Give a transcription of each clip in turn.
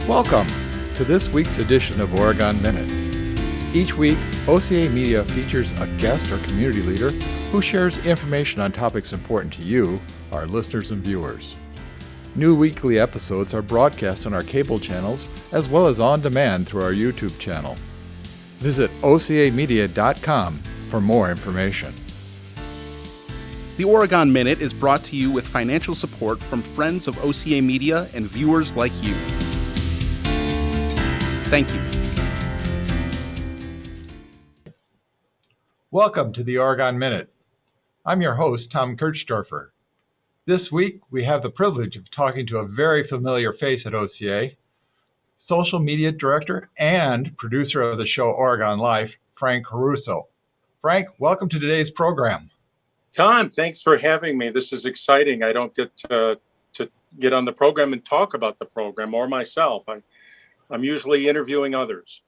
Welcome to this week's edition of Oregon Minute. Each week, OCA Media features a guest or community leader who shares information on topics important to you, our listeners and viewers. New weekly episodes are broadcast on our cable channels as well as on demand through our YouTube channel. Visit ocamedia.com for more information. The Oregon Minute is brought to you with financial support from friends of OCA Media and viewers like you. Thank you. Welcome to the Oregon Minute. I'm your host, Tom Kirchdorfer. This week, we have the privilege of talking to a very familiar face at OCA, social media director and producer of the show Oregon Life, Frank Caruso. Frank, welcome to today's program. Tom, thanks for having me. This is exciting. I don't get to get on the program and talk about the program or myself. I'm usually interviewing others.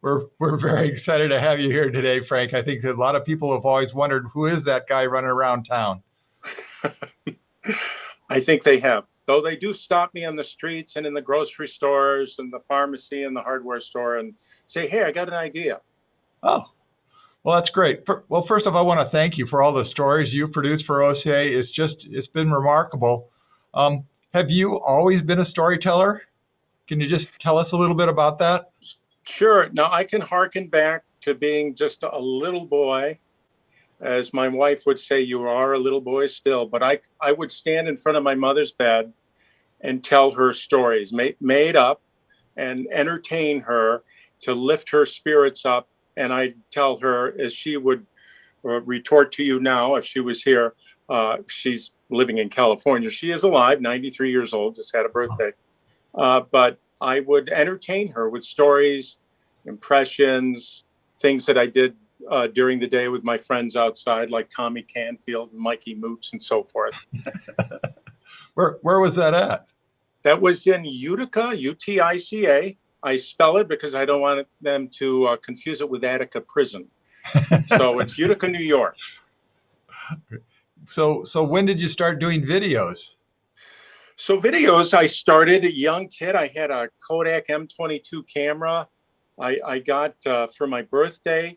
We're very excited to have you here today, Frank. I think that a lot of people have always wondered, who is that guy running around town? I think they have. Though they do stop me on the streets and in the grocery stores and the pharmacy and the hardware store and say, hey, I got an idea. Oh, well, that's great. Well, first off, I want to thank you for all the stories you produced for OCA. It's been remarkable. Have you always been a storyteller? Can you just tell us a little bit about that? Sure. Now, I can hearken back to being just a little boy. As my wife would say, you are a little boy still. But I would stand in front of my mother's bed and tell her stories made up and entertain her to lift her spirits up. And I'd tell her, as she would retort to you now, if she was here, she's living in California. She is alive, 93 years old, just had a birthday. But I would entertain her with stories, impressions, things that I did during the day with my friends outside, like Tommy Canfield, and Mikey Moots, and so forth. Where was that at? That was in Utica, Utica. I spell it because I don't want them to confuse it with Attica Prison. So it's Utica, New York. So when did you start doing videos? So videos, I started a young kid. I had a Kodak M22 camera I got for my birthday.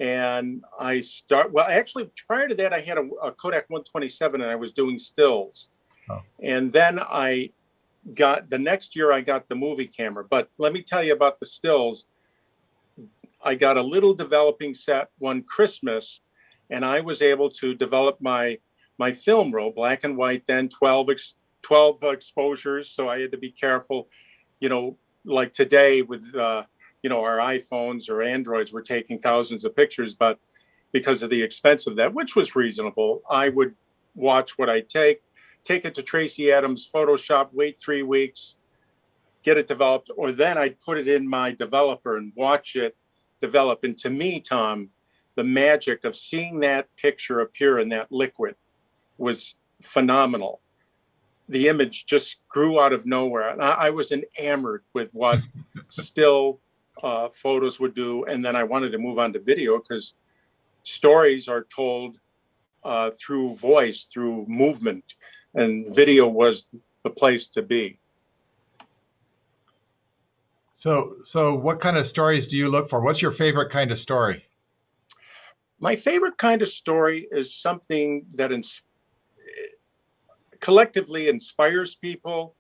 And actually, prior to that, I had a Kodak 127 and I was doing stills. Oh. And then the next year I got the movie camera. But let me tell you about the stills. I got a little developing set one Christmas, and I was able to develop my film roll, black and white, then 12 exposures. So I had to be careful, like today with, our iPhones or Androids, we're taking thousands of pictures, but because of the expense of that, which was reasonable, I would watch what I take it to Tracy Adams Photoshop, wait 3 weeks, get it developed, or then I'd put it in my developer and watch it develop. And to me, Tom, the magic of seeing that picture appear in that liquid was phenomenal. The image just grew out of nowhere. And I was enamored with what still photos would do. And then I wanted to move on to video because stories are told through voice, through movement, and video was the place to be. So what kind of stories do you look for? What's your favorite kind of story? My favorite kind of story is something that collectively inspires people,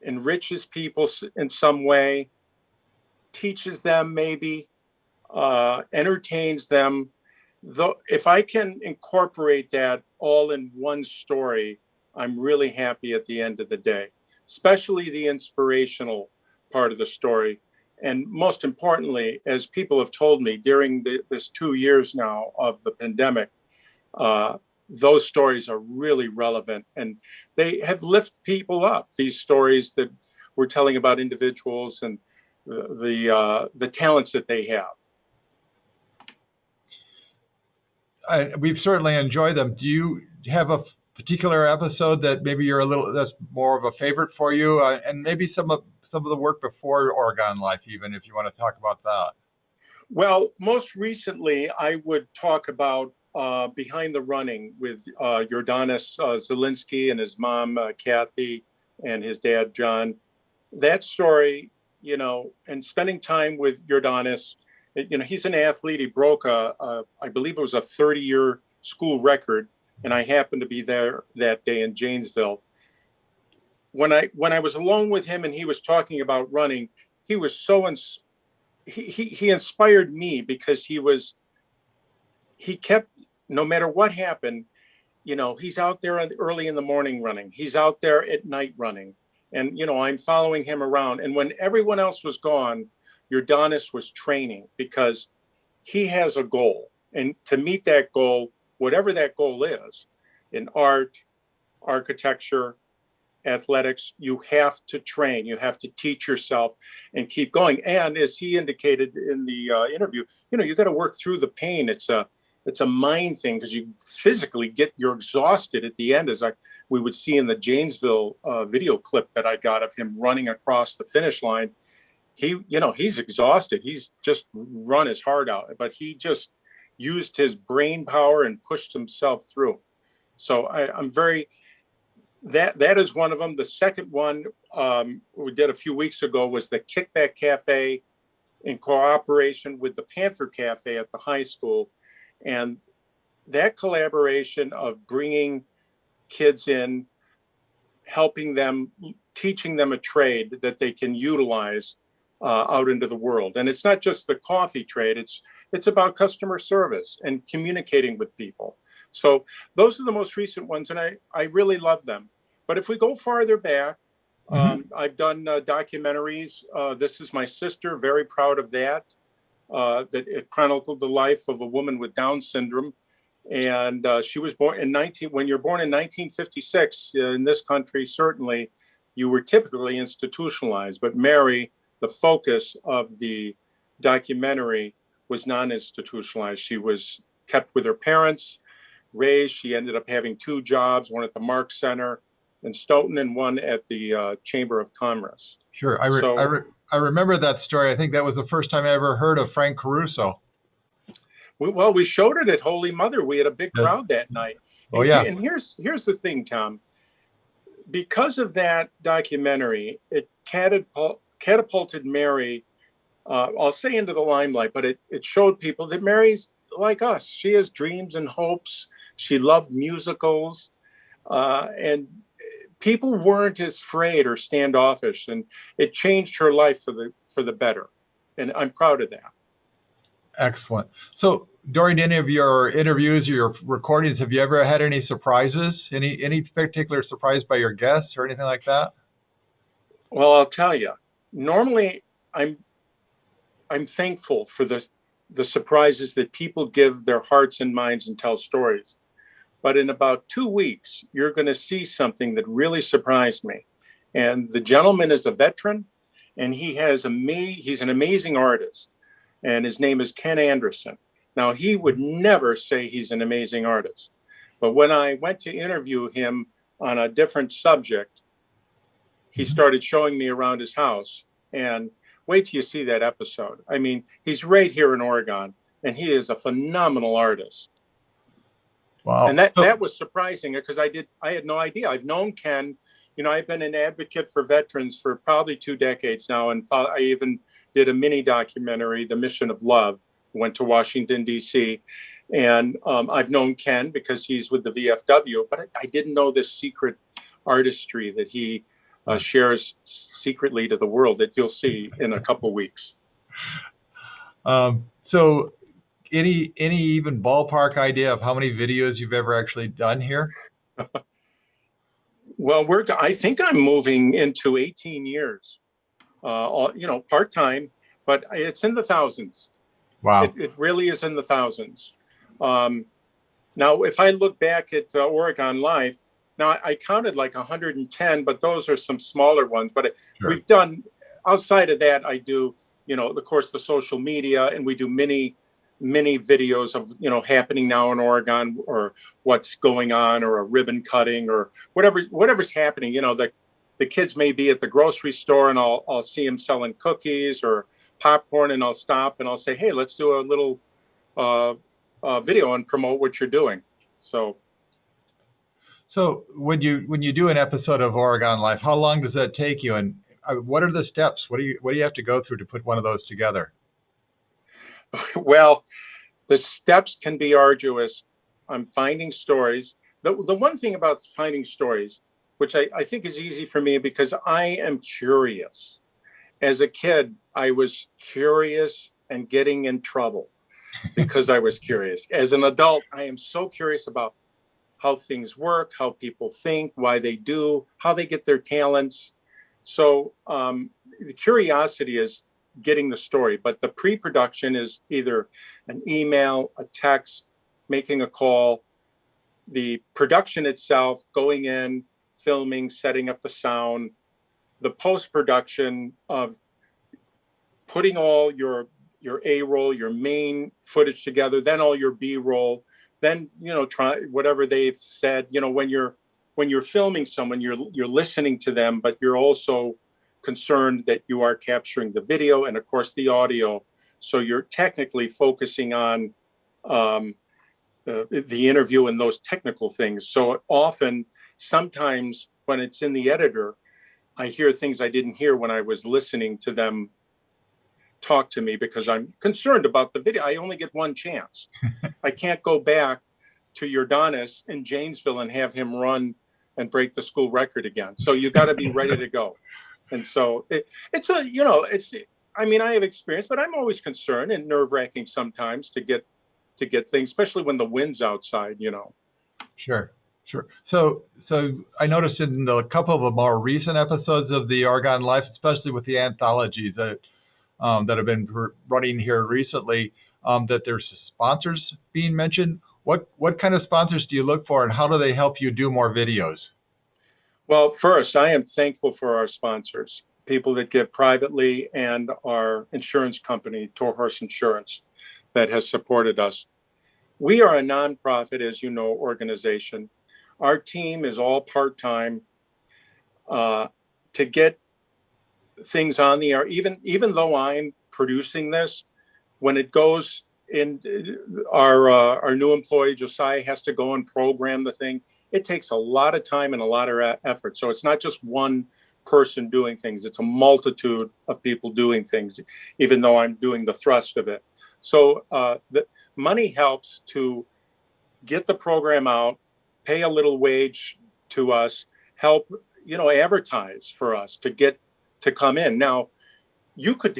enriches people in some way, teaches them maybe, entertains them. Though, if I can incorporate that all in one story, I'm really happy at the end of the day, especially the inspirational part of the story. And most importantly, as people have told me during this 2 years now of the pandemic, those stories are really relevant and they have lifted people up. These stories that we're telling about individuals and the talents that they have. We've certainly enjoyed them. Do you have a particular episode that maybe that's more of a favorite for you, and maybe some of the work before Oregon Life, even if you want to talk about that? Well, most recently, I would talk about Behind the Running with Jordanis Zielinski and his mom, Kathy, and his dad, John. That story and spending time with Jordanis. He's an athlete. He broke I believe it was a 30-year school record, and I happened to be there that day in Janesville. When I was alone with him and he was talking about running, he was he inspired me because he kept, no matter what happened, he's out there early in the morning running. He's out there at night running. And, I'm following him around. And when everyone else was gone, Jordanis was training because he has a goal. And to meet that goal, whatever that goal is, in art, architecture, athletics, you have to train. You have to teach yourself and keep going. And as he indicated in the interview, you got to work through the pain. It's a mind thing because you physically you're exhausted at the end, as we would see in the Janesville video clip that I got of him running across the finish line. He's exhausted. He's just run his heart out, but he just used his brain power and pushed himself through. So I'm very, that is one of them. The second one we did a few weeks ago was the Kickback Cafe in cooperation with the Panther Cafe at the high school. And that collaboration of bringing kids in, helping them, teaching them a trade that they can utilize out into the world. And it's not just the coffee trade, it's about customer service and communicating with people. So those are the most recent ones, and I really love them. But if we go farther back, I've done documentaries. This Is My Sister, very proud of that. That it chronicled the life of a woman with Down syndrome. And she was born when you're born in 1956 in this country, certainly you were typically institutionalized. But Mary, the focus of the documentary, was non-institutionalized. She was kept with her parents, raised. She ended up having 2 jobs, one at the Marx Center in Stoughton and one at the Chamber of Commerce. Sure. I remember that story. I think that was the first time I ever heard of Frank Caruso. We showed it at Holy Mother. We had a big crowd that night. Oh, yeah. And here's the thing, Tom. Because of that documentary, it catapulted Mary, I'll say, into the limelight, but it showed people that Mary's like us. She has dreams and hopes. She loved musicals. And people weren't as afraid or standoffish, and it changed her life for the better. And I'm proud of that. Excellent. So during any of your interviews or your recordings, have you ever had any surprises? Any particular surprise by your guests or anything like that? Well, I'll tell you. Normally, I'm thankful for the surprises that people give their hearts and minds and tell stories. But in about 2 weeks, you're going to see something that really surprised me. And the gentleman is a veteran, and he's an amazing artist. And his name is Ken Anderson. Now, he would never say he's an amazing artist. But when I went to interview him on a different subject, he started showing me around his house. And wait till you see that episode. I mean, he's right here in Oregon, and he is a phenomenal artist. Wow. And that was surprising because I had no idea. I've known Ken. I've been an advocate for veterans for probably 2 decades now. And I even did a mini documentary, The Mission of Love, went to Washington, D.C. And I've known Ken because he's with the VFW, but I didn't know this secret artistry that he shares secretly to the world that you'll see in a couple weeks. So any even ballpark idea of how many videos you've ever actually done here? Well, I think I'm moving into 18 years, part-time, but it's in the thousands. Wow. It really is in the thousands. Now, if I look back at Oregon Live, now I counted like 110, but those are some smaller ones. But Sure. We've done, outside of that, I do, of course, the social media, and we do many videos of, happening now in Oregon, or what's going on, or a ribbon cutting, or whatever's happening. The kids may be at the grocery store, and I'll see them selling cookies or popcorn, and I'll stop and I'll say, hey, let's do a little video and promote what you're doing. So when you do an episode of Oregon Life, how long does that take you? And what are the steps? What do you have to go through to put one of those together? Well, the steps can be arduous. I'm finding stories. The one thing about finding stories, which I think is easy for me because I am curious. As a kid, I was curious and getting in trouble because I was curious. As an adult, I am so curious about how things work, how people think, why they do, how they get their talents. So the curiosity is getting the story, but the pre-production is either an email, a text, making a call, the production itself, going in, filming, setting up the sound, the post-production of putting all your A-roll, your main footage together, then all your B-roll, then try whatever they've said. When you're filming someone, you're listening to them, but you're also concerned that you are capturing the video and of course the audio. So you're technically focusing on the interview and those technical things. So often, sometimes when it's in the editor, I hear things I didn't hear when I was listening to them talk to me because I'm concerned about the video. I only get one chance. I can't go back to Jordanis in Janesville and have him run and break the school record again. So you got to be ready to go. And so I mean, I have experience, but I'm always concerned and nerve-wracking sometimes to get things, especially when the wind's outside, Sure. So I noticed in a couple of the more recent episodes of the Oregon Life, especially with the anthologies that have been running here recently, that there's sponsors being mentioned. What kind of sponsors do you look for, and how do they help you do more videos? Well, first, I am thankful for our sponsors, people that give privately, and our insurance company, Torhorse Insurance, that has supported us. We are a nonprofit, as you know, organization. Our team is all part-time to get things on the air. Even though I'm producing this, when it goes in, our new employee Josiah has to go and program the thing. It takes a lot of time and a lot of effort. So it's not just one person doing things. It's a multitude of people doing things, even though I'm doing the thrust of it. So the money helps to get the program out, pay a little wage to us, help, advertise for us to come in. Now, you could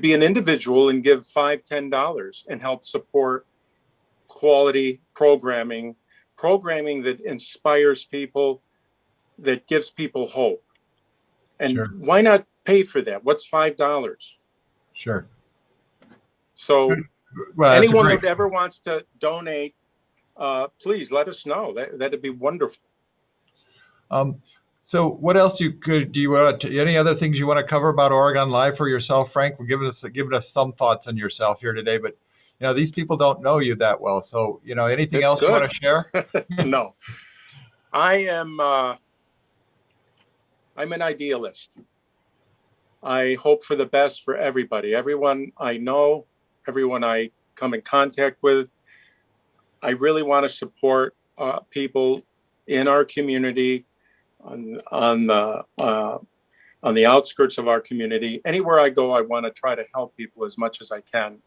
be an individual and give $5-10 and help support quality programming that inspires people, that gives people hope. And Sure. Why not pay for that? What's $5? Sure. So well, anyone that ever wants to donate, please let us know. That'd be wonderful. So what else do you want to, any other things you want to cover about Oregon Live for yourself, Frank? We're giving us some thoughts on yourself here today, but these people don't know you that well. So anything else you want to share? No, I'm an idealist. I hope for the best for everybody, everyone I know, everyone I come in contact with. I really want to support people in our community, on the outskirts of our community. Anywhere I go, I want to try to help people as much as I can.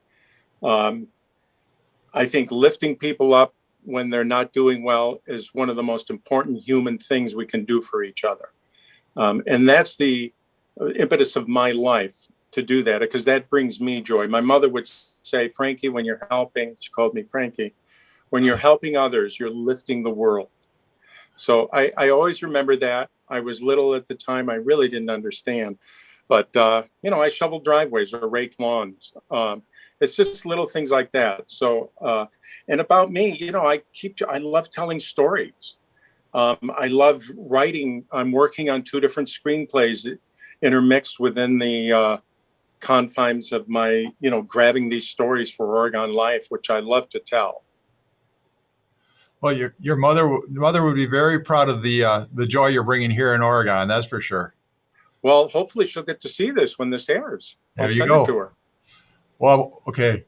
I think lifting people up when they're not doing well is one of the most important human things we can do for each other. And that's the impetus of my life, to do that, because that brings me joy. My mother would say, Frankie, when you're helping, she called me Frankie, when you're helping others, you're lifting the world. So I always remember that. I was little at the time. I really didn't understand. But, I shoveled driveways or raked lawns. It's just little things like that. So, and about me, I love telling stories. I love writing. I'm working on 2 different screenplays intermixed within the confines of my, grabbing these stories for Oregon Life, which I love to tell. Well, your mother would be very proud of the joy you're bringing here in Oregon. That's for sure. Well, hopefully she'll get to see this when this airs. I'll send it to her. Well, okay.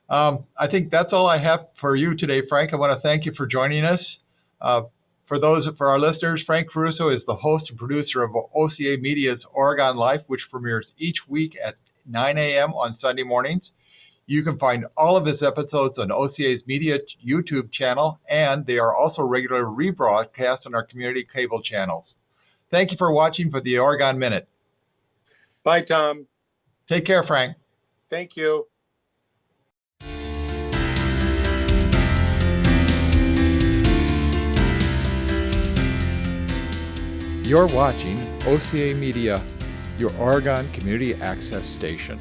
I think that's all I have for you today, Frank. I want to thank you for joining us. For our listeners, Frank Caruso is the host and producer of OCA Media's Oregon Life, which premieres each week at 9 a.m. on Sunday mornings. You can find all of his episodes on OCA's Media YouTube channel, and they are also regularly rebroadcast on our community cable channels. Thank you for watching for the Oregon Minute. Bye, Tom. Take care, Frank. Thank you. You're watching OCA Media, your Oregon Community Access Station.